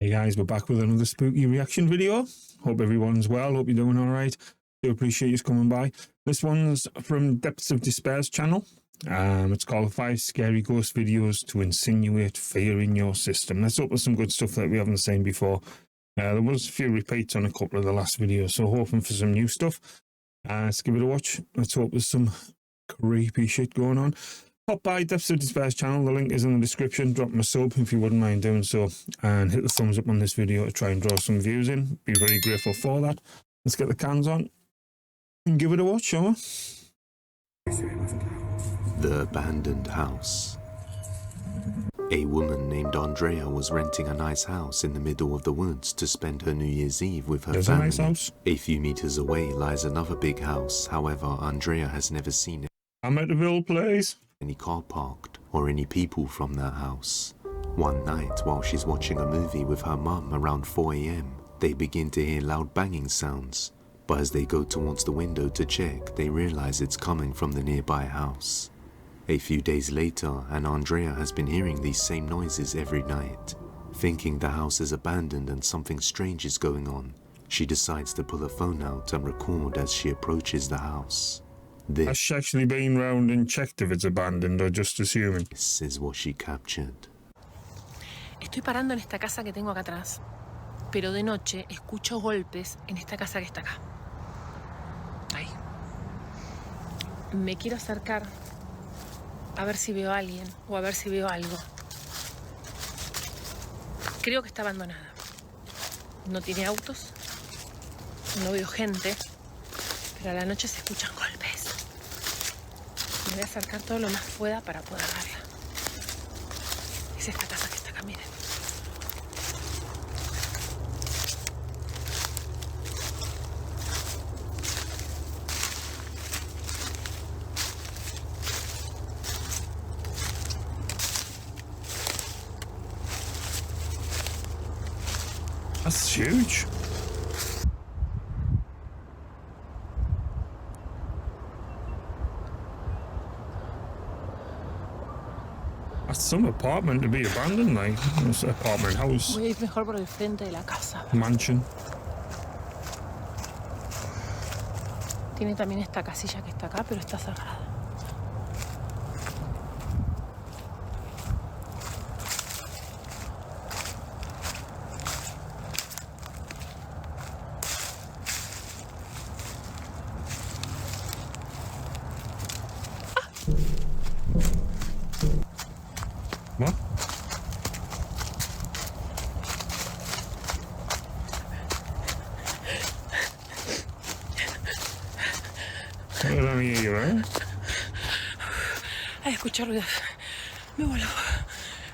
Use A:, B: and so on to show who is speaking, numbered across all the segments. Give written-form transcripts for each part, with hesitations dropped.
A: Hey guys, we're back with another spooky reaction video. Hope everyone's well, hope you're doing alright. Do appreciate you coming by. This one's from Depths of Despair's channel. It's called 5 Scary Ghost Videos to Insinuate Fear in Your System. Let's hope there's some good stuff that we haven't seen before. There was a few repeats on a couple of the last videos, so hoping for some new stuff. Let's give it a watch. Let's hope there's some creepy shit going on. Pop by Depths of Despair's channel, the link is in the description. Drop them a sub if you wouldn't mind doing so, and hit the thumbs up on this video to try and draw some views in. Be very grateful for that. Let's get the cans on and give it a watch, shall we?
B: The Abandoned House. A woman named Andrea was renting a nice house in the middle of the woods to spend her New Year's Eve with her family.
A: A nice house.
B: A few meters away lies another big house, however, Andrea has never seen it.
A: I'm at the Ville place.
B: Any car parked or any people from that house. One night, while she's watching a movie with her mum around 4 AM, they begin to hear loud banging sounds, but as they go towards the window to check, they realize it's coming from the nearby house. A few days later, and Andrea has been hearing these same noises every night. Thinking the house is abandoned and something strange is going on, she decides to pull her phone out and record as she approaches the house.
A: Has she actually been round and checked if it's abandoned or just assuming?
B: This is what she captured.
C: Estoy parando en esta casa que tengo acá atrás, pero de noche escucho golpes en esta casa que está acá. Ahí. Me quiero acercar a ver si veo a alguien o a ver si veo algo. Creo que está abandonada. No tiene autos, no veo gente, pero a la noche se escuchan golpes. Me voy a acercar todo lo más pueda para poder verla. Es esta casa que está acá, miren.
A: That's huge. That's some apartment to be abandoned, like. It's an apartment house.
C: Voy a ir mejor por el frente de la casa.
A: Mansion.
C: Tiene también esta casilla que está acá, pero está cerrada.
A: What? I don't hear you, eh?
C: Ay, escucho ruidos. Me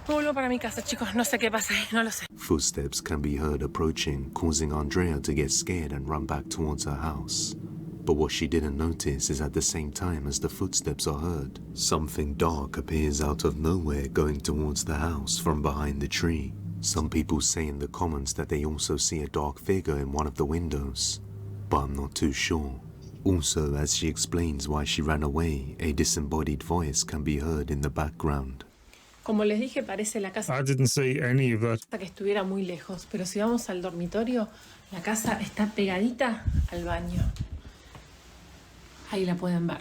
C: vuelvo para mi casa, chicos. No sé qué pasa ahí, no lo sé.
B: Footsteps can be heard approaching, causing Andrea to get scared and run back towards her house. But what she didn't notice is at the same time as the footsteps are heard, something dark appears out of nowhere going towards the house from behind the tree. Some people say in the comments that they also see a dark figure in one of the windows, but I'm not too sure. Also, as she explains why she ran away, a disembodied voice can be heard in the background.
C: Como les dije, parece la casa
A: I didn't see any of that.
C: que estuviera muy lejos, pero si vamos al dormitorio, la casa está pegadita al baño. Ahí la pueden ver.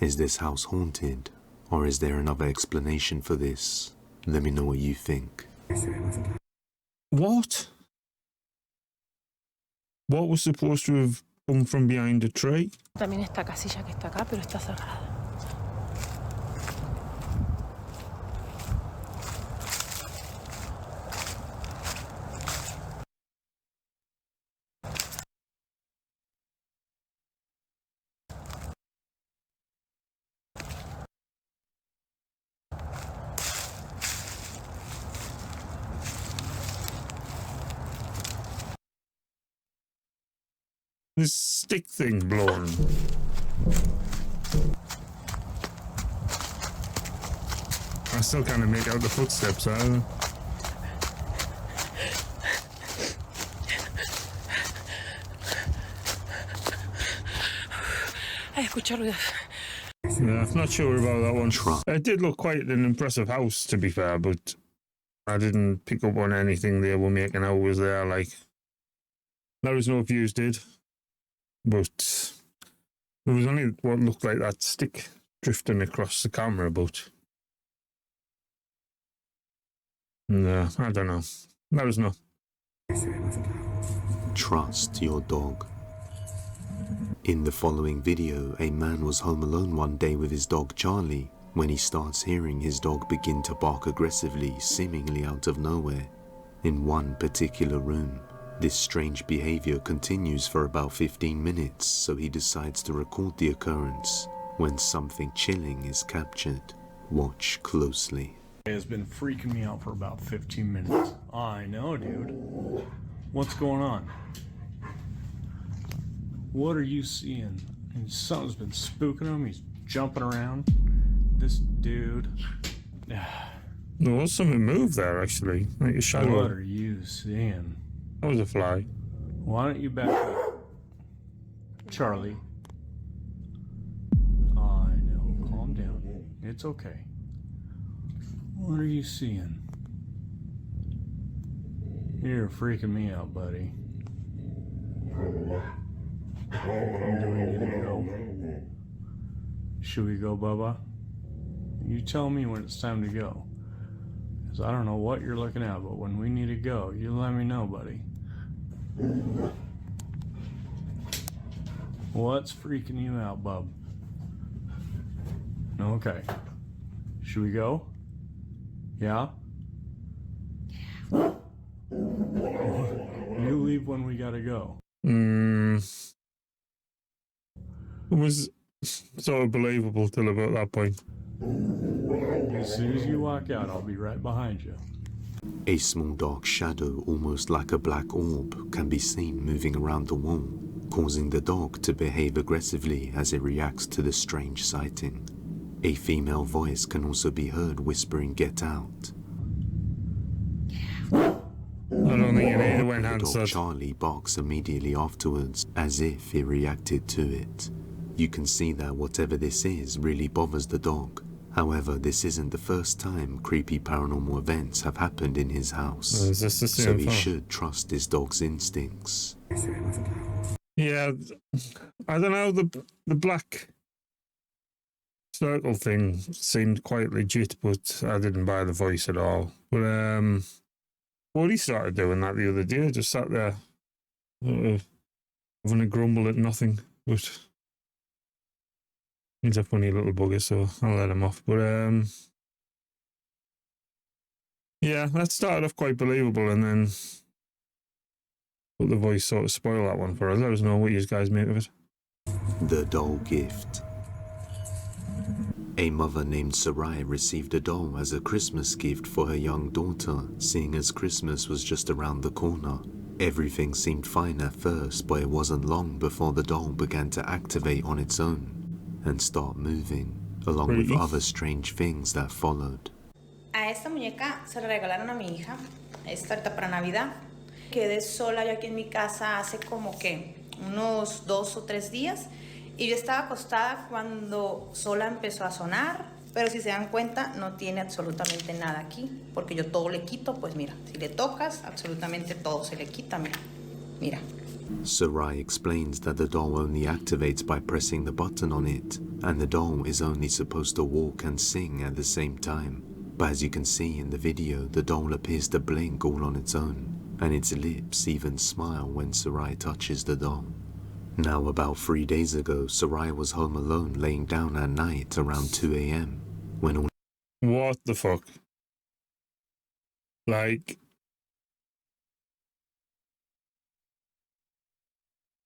B: Is this house haunted, or is there another explanation for this? Let me know what you think.
A: What? What was supposed to have come from behind a tree?
C: También esta casilla que está acá, pero está cerrada.
A: This stick thing blowing. I still kind of make out the footsteps, I don't know.
C: Ay, escucho ruidos.
A: Yeah, I'm not sure about that one.
B: Try.
A: It did look quite an impressive house, to be fair, but I didn't pick up on anything they were making out was there. Like, let us know if you did. But there was only what looked like that stick drifting across the camera, but no, I don't know. Let us know.
B: Trust your dog. In the following video, a man was home alone one day with his dog Charlie when he starts hearing his dog begin to bark aggressively, seemingly out of nowhere. In one particular room, this strange behavior continues for about 15 minutes, so he decides to record the occurrence. When something chilling is captured, watch closely.
D: It has been freaking me out for about 15 minutes. I know, dude. What's going on? What are you seeing? And something's been spooking him. He's jumping around. This dude.
A: There was something moved there, actually. Like a shadow.
D: What are you seeing?
A: That was a fly.
D: Why don't you back up? Charlie. I know. Calm down. It's okay. What are you seeing? You're freaking me out, buddy. Do we need to go? Should we go, Bubba? You tell me when it's time to go. Because I don't know what you're looking at, but when we need to go, you let me know, buddy. What's freaking you out, bub? Okay. Should we go? Yeah? You leave when we gotta go.
A: It was sort of believable till about that point.
D: As soon as you walk out, I'll be right behind you.
B: A small dark shadow, almost like a black orb, can be seen moving around the wall, causing the dog to behave aggressively as it reacts to the strange sighting. A female voice can also be heard whispering, "Get out."
A: I don't think you need to went
B: The dog
A: answered.
B: Charlie barks immediately afterwards, as if he reacted to it. You can see that whatever this is really bothers the dog. However, this isn't the first time creepy paranormal events have happened in his house,
A: Is this the
B: so
A: same
B: he
A: fella?
B: should trust his dog's instincts.
A: Yeah, I don't know. The black circle thing seemed quite legit, but I didn't buy the voice at all. But Woody started doing that the other day. Just sat there, having a grumble at nothing. But he's a funny little bugger, so I'll let him off. But yeah, that started off quite believable, and then the voice sort of spoiled that one for us. Let us know what you guys make of it.
B: The doll gift. A mother named Sarai received a doll as a Christmas gift for her young daughter, seeing as Christmas was just around the corner. Everything seemed fine at first, but it wasn't long before the doll began to activate on its own and start moving, along with
A: Really?
B: other strange things that followed.
E: A esta muñeca se la regalaron a mi hija, esta ahorita para Navidad. Quedé sola yo aquí en mi casa hace como que unos 2 o 3 días y yo estaba acostada cuando sola empezó a sonar, pero si se dan cuenta no tiene absolutamente nada aquí, porque yo todo le quito, pues mira, si le tocas absolutamente todo se le quita, mira, mira.
B: Sarai explains that the doll only activates by pressing the button on it, and the doll is only supposed to walk and sing at the same time. But as you can see in the video, the doll appears to blink all on its own, and its lips even smile when Sarai touches the doll. Now, about 3 days ago, Sarai was home alone laying down at night around 2 a.m. when all
A: What the fuck? Like,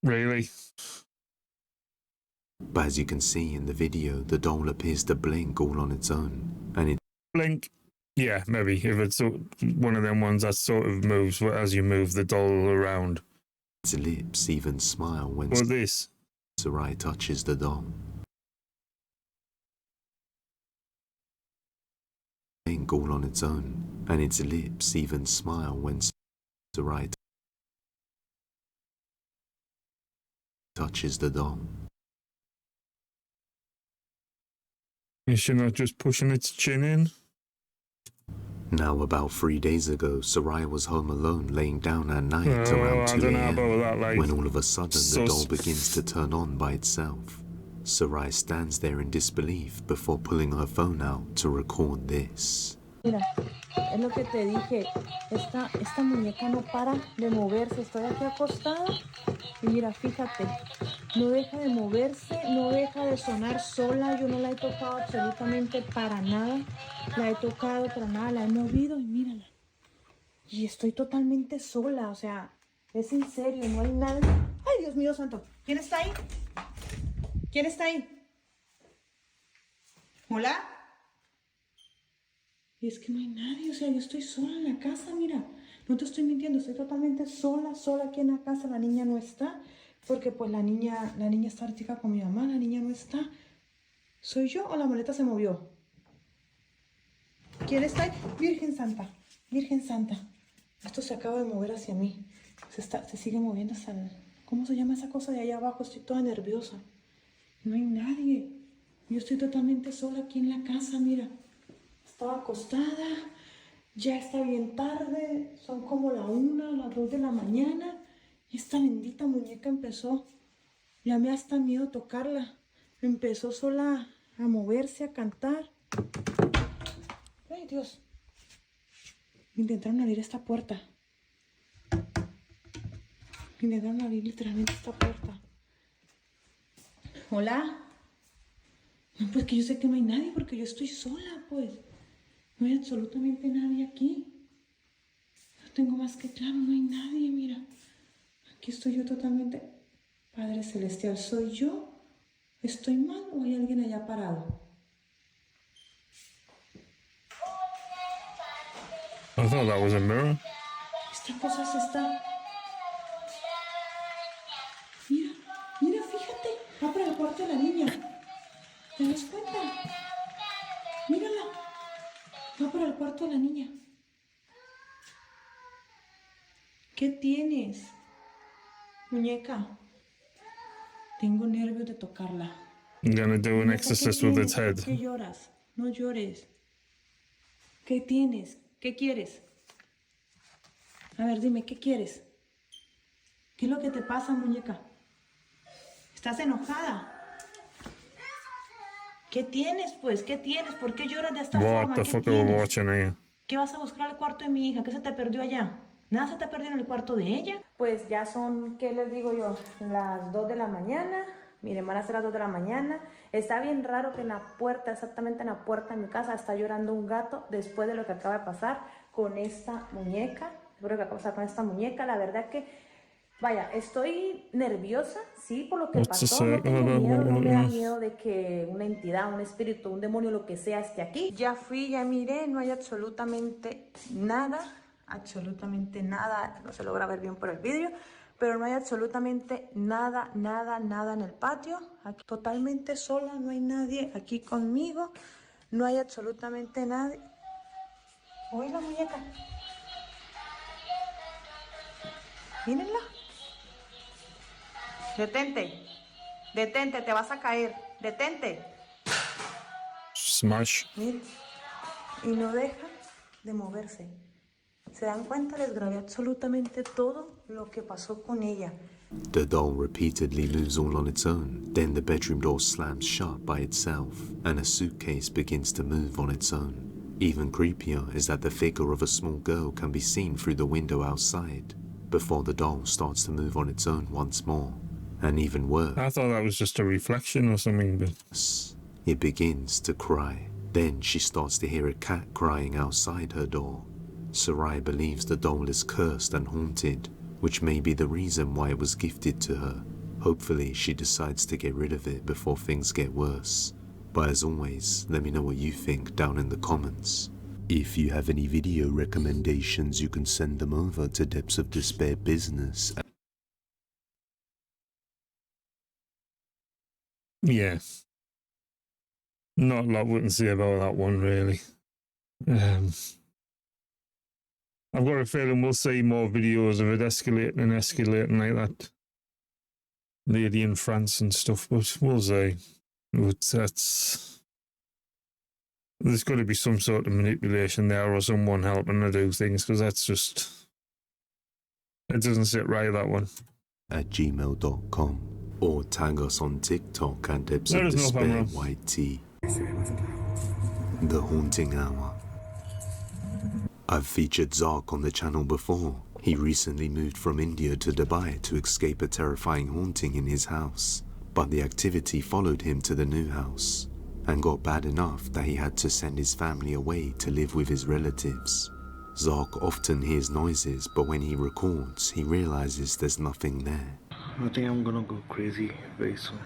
A: really?
B: But as you can see in the video, the doll appears to blink all on its own, and its
A: Blink? Yeah, maybe. If it's one of them ones that sort of moves as you move the doll around.
B: lips even smile when
A: But this,
B: Sarai touches the doll. Blink all on its own, and its lips even smile when Sarai touches the doll.
A: is she not just pushing its chin in?
B: Now, about 3 days ago, Sarai was home alone laying down at night
A: Oh,
B: around
A: I
B: 2
A: don't know
B: a.m.
A: about that, like,
B: when all of a sudden
A: so
B: the doll begins to turn on by itself. Sarai stands there in disbelief before pulling her phone out to record this.
E: Mira, es lo que te dije, esta muñeca no para de moverse, estoy aquí acostada y mira, fíjate, no deja de moverse, no deja de sonar sola, yo no la he tocado absolutamente para nada, la he tocado para nada, la he movido y mírala. Y estoy totalmente sola, o sea, es en serio, no hay nadie. ¡Ay, Dios mío santo! ¿Quién está ahí? ¿Quién está ahí? ¿Hola? Y es que no hay nadie, o sea, yo estoy sola en la casa, mira. No te estoy mintiendo, estoy totalmente sola aquí en la casa. La niña no está, porque pues la niña está ahorita con mi mamá, la niña no está. ¿Soy yo o la maleta se movió? ¿Quién está ahí? Virgen Santa, Virgen Santa. Esto se acaba de mover hacia mí. Se sigue moviendo hasta el... ¿Cómo se llama esa cosa de allá abajo? Estoy toda nerviosa. No hay nadie. Yo estoy totalmente sola aquí en la casa, mira. Estaba acostada, ya está bien tarde, son como la 1, las 2 de la mañana. Y esta bendita muñeca empezó, ya me hasta miedo tocarla. Empezó sola a moverse, a cantar. Ay, Dios. Intentaron abrir esta puerta. Intentaron abrir literalmente esta puerta. ¿Hola? No, pues que yo sé que no hay nadie porque yo estoy sola, pues. No hay absolutamente nadie aquí. No tengo más que claro, no hay nadie, mira. Aquí estoy yo totalmente... Padre Celestial, ¿soy yo? ¿Estoy mal o hay alguien allá parado?
A: I thought that was a mirror.
E: Esta cosa se está... Mira, mira, fíjate. Va para el cuarto de la niña. ¿Te das cuenta? Mírala. Va para el cuarto de la niña. ¿Qué tienes? Muñeca. Tengo nervios de tocarla.
A: I'm gonna do an
E: Muñeca,
A: exorcist
E: ¿qué
A: with
E: tienes?
A: its head.
E: ¿Por qué lloras? No llores. ¿Qué tienes? ¿Qué quieres? A ver, dime, ¿qué quieres? ¿Qué es lo que te pasa, muñeca? ¿Estás enojada? ¿Qué tienes, pues? ¿Qué tienes? ¿Por qué lloras de esta
A: What
E: forma?
A: the
E: ¿Qué
A: fuck are we
E: tienes?
A: watching here?
E: ¿Qué vas a buscar al cuarto de mi hija? ¿Qué se te perdió allá? ¿Nada se te perdió en el cuarto de ella? Pues ya son, ¿qué les digo yo? Las 2 de la mañana. Miren, van a ser las 2 de la mañana. Está bien raro que en la puerta, exactamente en la puerta de mi casa, está llorando un gato después de lo que acaba de pasar con esta muñeca. Después de lo que acaba de pasar con esta muñeca, la verdad que, vaya, estoy nerviosa, sí, por lo que
A: What's
E: pasó. No
A: this?
E: tengo miedo, no me da miedo de que una entidad, un espíritu, un demonio, lo que sea, esté aquí. Ya fui, ya miré, no hay absolutamente nada, no se logra ver bien por el vídeo, pero no hay absolutamente nada en el patio. Aquí, totalmente sola, no hay nadie aquí conmigo, no hay absolutamente nadie. ¿Oí la muñeca? Mírenla. Detente, te vas a caer, detente.
A: Smash.
E: Miren, y no deja de moverse. ¿Se dan cuenta? Les grabé absolutamente todo lo que pasó con ella.
B: The doll repeatedly moves all on its own, then the bedroom door slams shut by itself, and a suitcase begins to move on its own. Even creepier is that the figure of a small girl can be seen through the window outside, before the doll starts to move on its own once more. And even worse,
A: I thought that was just a reflection or something, but
B: it begins to cry. Then she starts to hear a cat crying outside her door. Sarai believes the doll is cursed and haunted, which may be the reason why it was gifted to her. Hopefully she decides to get rid of it before things get worse. But as always, let me know what you think down in the comments. If you have any video recommendations, you can send them over to Depths of Despair Business.
A: yeah. Not a lot we can say about that one, really. I've got a feeling we'll see more videos of it escalating like that lady in France and stuff, but we'll see. But that's There's got to be some sort of manipulation there or someone helping her do things, because that's just... It doesn't sit right, that one.
B: @gmail.com or tag us on TikTok at Depths
A: There
B: of
A: is no
B: Despair
A: camera.
B: YT. The Haunting Hour. I've featured Zark on the channel before. He recently moved from India to Dubai to escape a terrifying haunting in his house, but the activity followed him to the new house and got bad enough that he had to send his family away to live with his relatives. Zark often hears noises, but when he records, he realizes there's nothing there.
F: I think I'm gonna go crazy very soon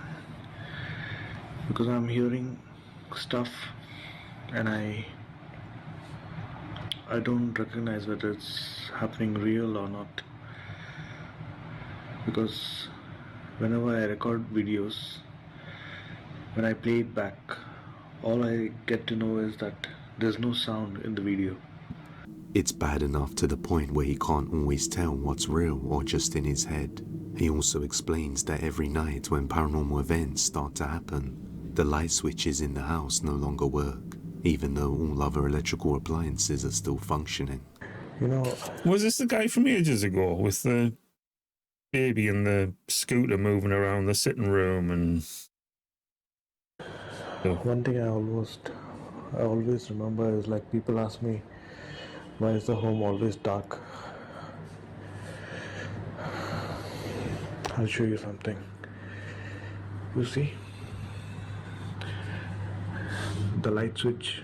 F: because I'm hearing stuff and I don't recognize whether it's happening real or not, because whenever I record videos, when I play it back, all I get to know is that there's no sound in the video.
B: It's bad enough to the point where he can't always tell what's real or just in his head. He also explains that every night when paranormal events start to happen, the light switches in the house no longer work, even though all other electrical appliances are still functioning.
F: You know,
A: Was this the guy from ages ago with the baby and the scooter moving around the sitting room and...
F: one thing I always remember is, like, people ask me, why is the home always dark? I'll show you something. You see? The light switch,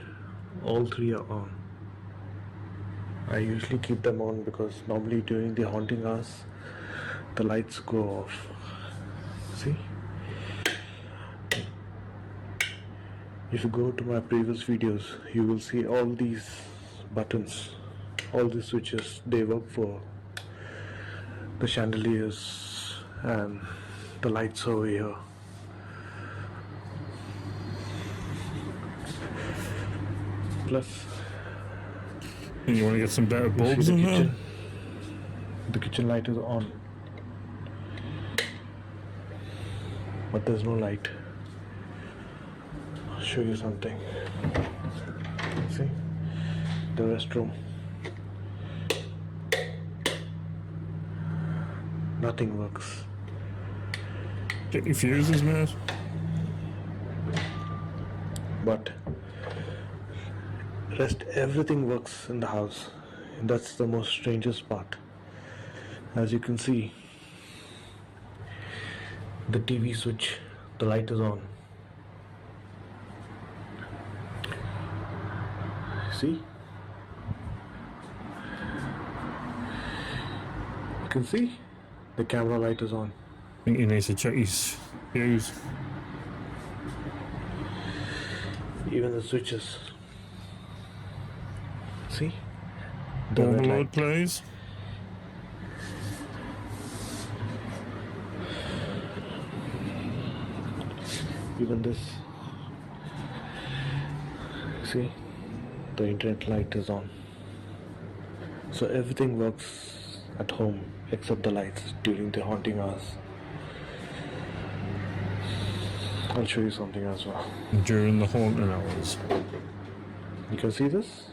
F: all three are on. I usually keep them on because normally during the haunting hours, the lights go off. See? If you go to my previous videos, you will see all these buttons, all these switches, they work for the chandeliers and the lights over here. Plus,
A: You want to get some better
F: you
A: bulbs
F: see
A: in
F: the
A: there?
F: kitchen. The kitchen light is on, but there's no light. I'll show you something. See? The restroom. Nothing works.
A: Get your fuses, mate.
F: But everything works in the house, and that's the most strangest part. As you can see, the TV switch, the light is on. See? You can see the camera light is on.
A: I think he needs to check his fuse.
F: Even the switches. See? The red
A: Overload,
F: light.
A: please.
F: Even this. See? The internet light is on. So everything works at home except the lights during the haunting hours. I'll show you something as well.
A: During the haunting hours.
F: You can see this?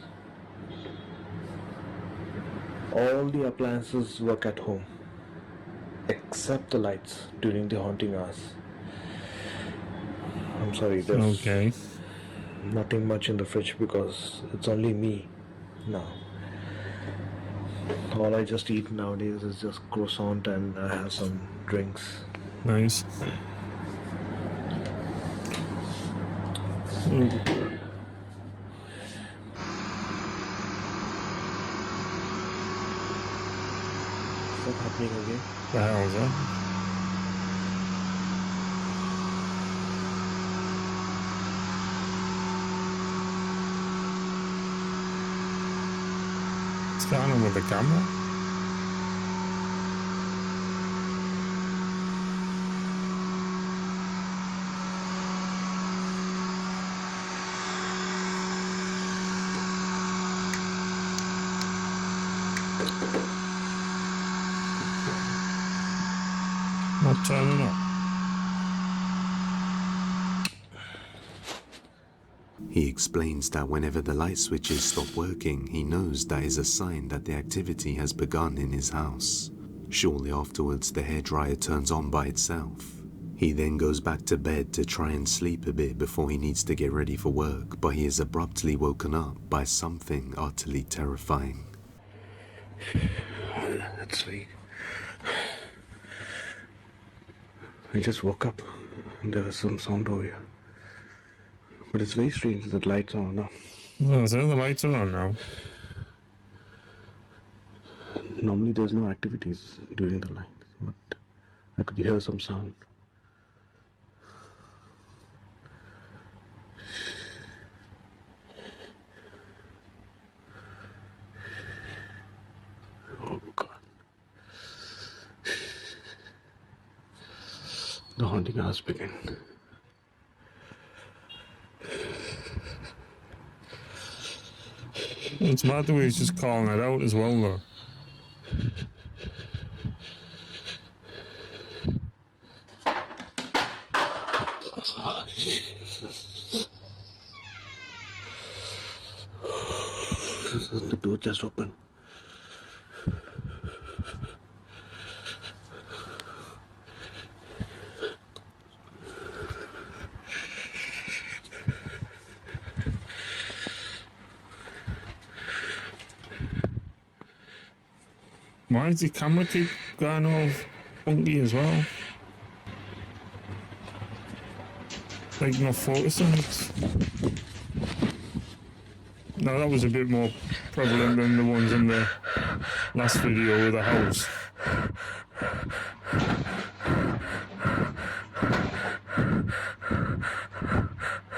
F: All the appliances work at home except the lights during the haunting hours. I'm sorry, there's
A: Okay.
F: nothing much in the fridge because it's only me now. All I just eat nowadays is just croissant and I have some drinks.
A: Nice.
F: What's happening again?
A: The hell's that? What's going on with the camera? Not turning up.
B: He explains that whenever the light switches stop working, he knows that is a sign that the activity has begun in his house. Shortly afterwards, the hairdryer turns on by itself. He then goes back to bed to try and sleep a bit before he needs to get ready for work, but he is abruptly woken up by something utterly terrifying.
F: That's right. I just woke up and there was some sound over here. But it's very strange that lights are on now.
A: Well, so the lights are on now.
F: Normally there's no activities during the night, but I could hear some sound. Oh God. The haunting hours begin.
A: It's mad the way he's just calling it out as well, though.
F: The door just opened.
A: Why does the camera keep going all funky as well? Like not focusing. No, that was a bit more prevalent than the ones in the last video with the house.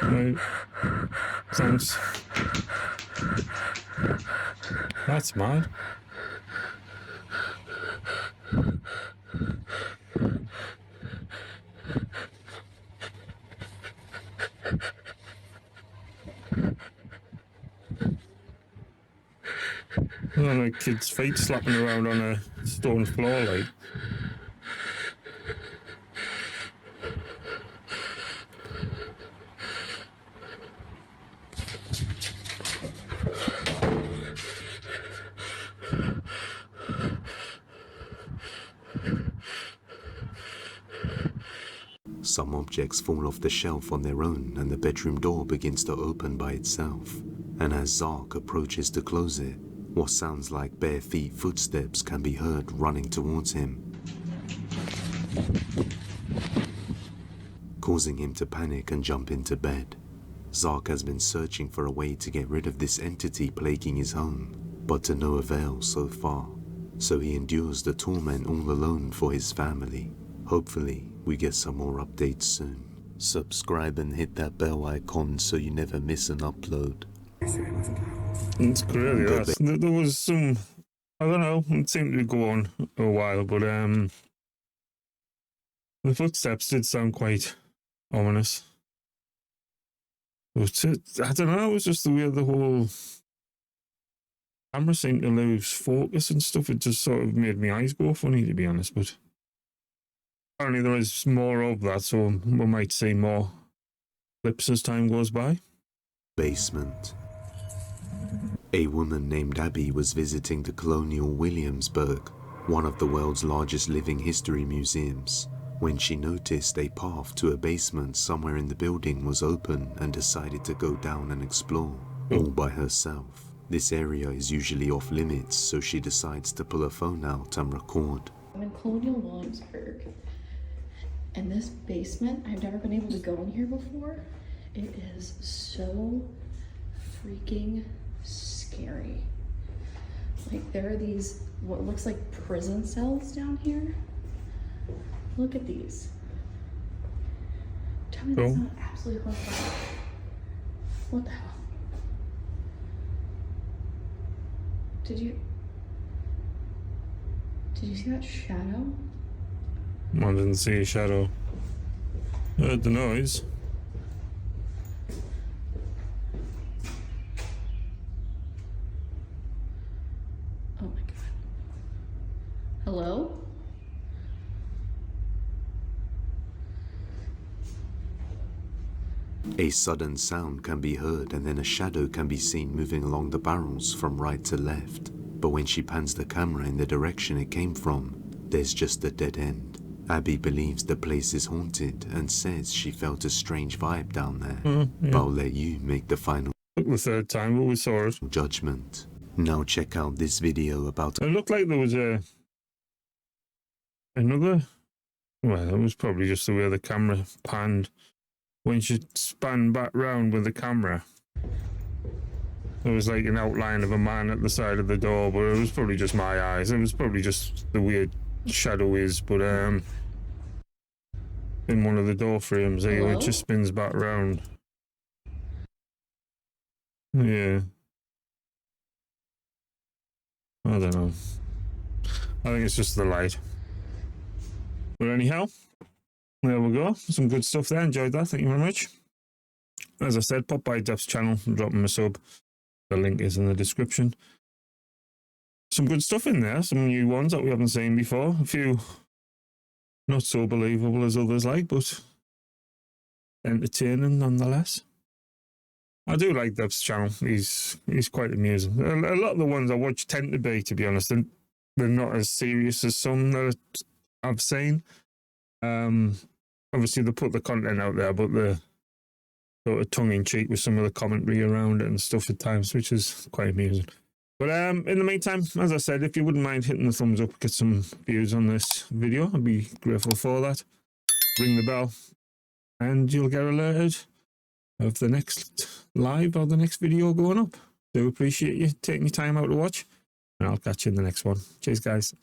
A: Right. Thanks. That's mad. Like kids' feet slapping around on a stone floor, like.
B: Some objects fall off the shelf on their own and the bedroom door begins to open by itself. And as Zark approaches to close it, what sounds like bare feet footsteps can be heard running towards him, causing him to panic and jump into bed. Zark has been searching for a way to get rid of this entity plaguing his home, but to no avail so far. So he endures the torment all alone for his family. Hopefully, we get some more updates soon. Subscribe and hit that bell icon so you never miss an upload.
A: It's crazy. There was some, I don't know, it seemed to go on a while, but the footsteps did sound quite ominous. But I don't know, it was just the way the whole camera seemed to lose focus and stuff. It just sort of made my eyes go funny, to be honest. But apparently there is more of that, so we might see more clips as time goes by.
B: Basement. A woman named Abby was visiting the Colonial Williamsburg, one of the world's largest living history museums, when she noticed a path to a basement somewhere in the building was open and decided to go down and explore, all by herself. This area is usually off limits, so she decides to pull her phone out and record.
G: I'm in Colonial Williamsburg, and this basement, I've never been able to go in here before. It is so freaking scary. Like, there are these, what looks like prison cells down here. Look at these. Tell me that's not absolutely horrifying. What the hell? Did you see that shadow?
A: I didn't see a shadow. I heard the noise.
G: Oh my god. Hello?
B: A sudden sound can be heard and then a shadow can be seen moving along the barrels from right to left. But when she pans the camera in the direction it came from, there's just a dead end. Abby believes the place is haunted and says she felt a strange vibe down there. But I'll let you make the final
A: Took the third time, but we saw it.
B: judgment. Now check out this video about
A: It looked like there was another. Well, it was probably just the way the camera panned. When she span back round with the camera, there was like an outline of a man at the side of the door, but it was probably just my eyes. It was probably just the weird shadow is, but in one of the door frames, it just spins back round. Yeah. I don't know. I think it's just the light. But anyhow, there we go. Some good stuff there. Enjoyed that. Thank you very much. As I said, pop by Depth's channel and drop him a sub. The link is in the description. Some good stuff in there. Some new ones that we haven't seen before. A few not so believable as others like, but entertaining nonetheless. I do like Depth's channel. He's quite amusing. A lot of the ones I watch tend to be, to be honest, and they're not as serious as some that I've seen. Obviously, they put the content out there, but they're sort of tongue-in-cheek with some of the commentary around it and stuff at times, which is quite amusing. But in the meantime, as I said, if you wouldn't mind hitting the thumbs up, get some views on this video, I'd be grateful for that. Ring the bell, and you'll get alerted of the next live or the next video going up. Do appreciate you taking your time out to watch, and I'll catch you in the next one. Cheers, guys.